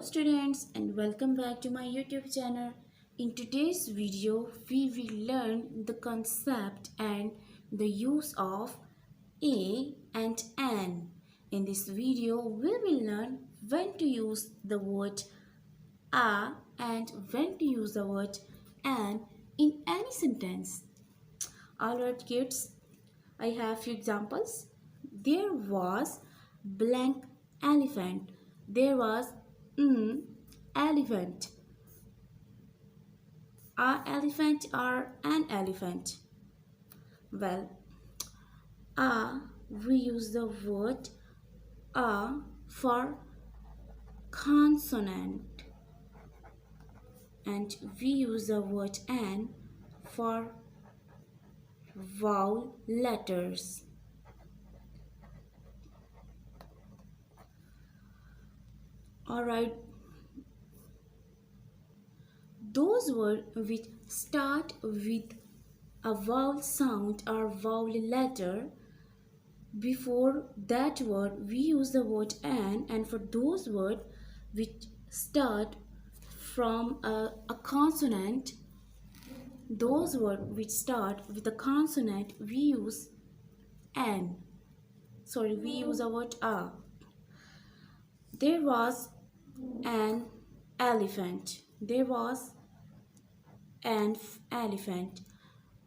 students, and welcome back to my YouTube channel. In today's video we will learn the concept and the use of a and an. In this video we will learn when to use the word a and when to use the word an in any sentence. Alright kids, I have few examples. There was blank elephant. There was elephant. A elephant or an elephant? Well, we use the word a for consonant and we use the word an for vowel letters. Alright, those words which start with a vowel sound or vowel letter, before that word we use the word an, and for those words which start from a consonant, those words which start with a consonant we use an. We use the word a. There was an elephant. There was an elephant.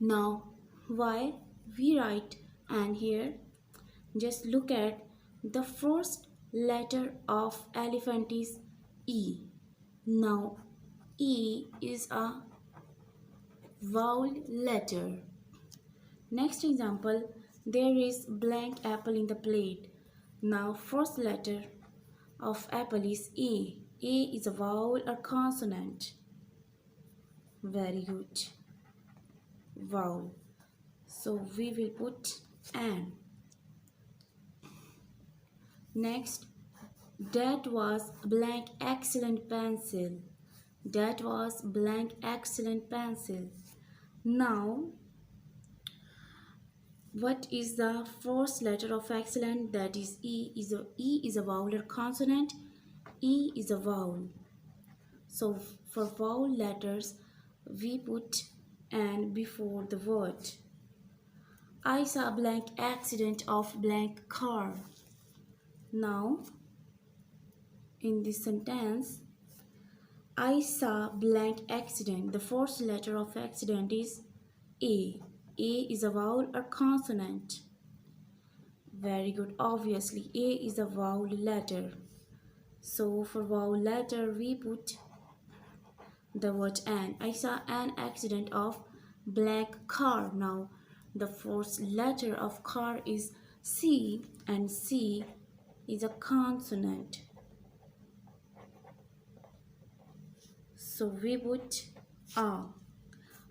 Now why we write an here? Just look at the first letter of elephant is E. Now E is a vowel letter. Next example, there is blank apple in the plate. Now first letter of apple is A. A is a vowel or consonant? Very good. Vowel. So we will put an. Next, that was blank excellent pencil. That was blank excellent pencil. Now, what is the first letter of excellent? That is E. E is a vowel or consonant? E is a vowel. So for vowel letters, we put an before the word. I saw a blank accident of blank car. Now, in this sentence, I saw blank accident. The first letter of accident is A. A is a vowel or consonant? Very good. Obviously, A is a vowel letter. So for vowel letter, we put the word an. I saw an accident of black car. Now, the first letter of car is C, and C is a consonant. So we put A.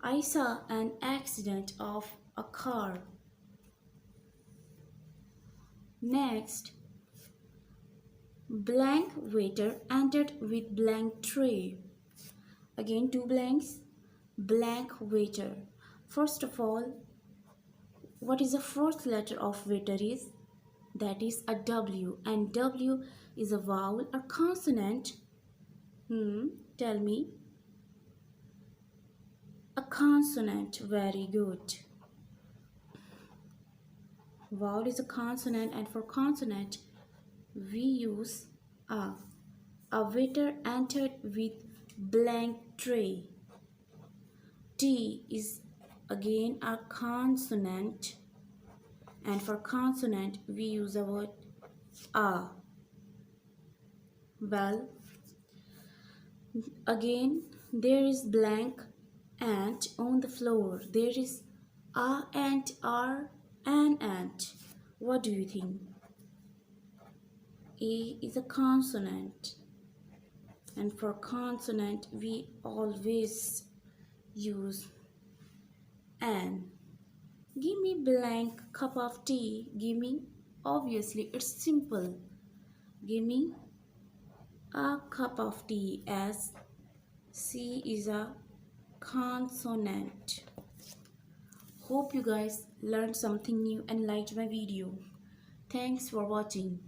I saw an accident of a car. Next, blank waiter entered with blank tray. Again, two blanks. Blank waiter. First of all, what is the first letter of waiter is? That is a W, and W is a vowel or consonant? Tell me. A consonant. Very good. Vowel is a consonant, and for consonant we use a. A waiter entered with blank tray. T is again a consonant, and for consonant we use the word a. Well, again there is blank ant on the floor. There is a ant or an ant. What do you think? A is a consonant, and for consonant we always use an. Give me blank cup of tea. Give me, obviously it's simple. Give me a cup of tea, as C is a consonant. Hope you guys learned something new and liked my video. Thanks for watching.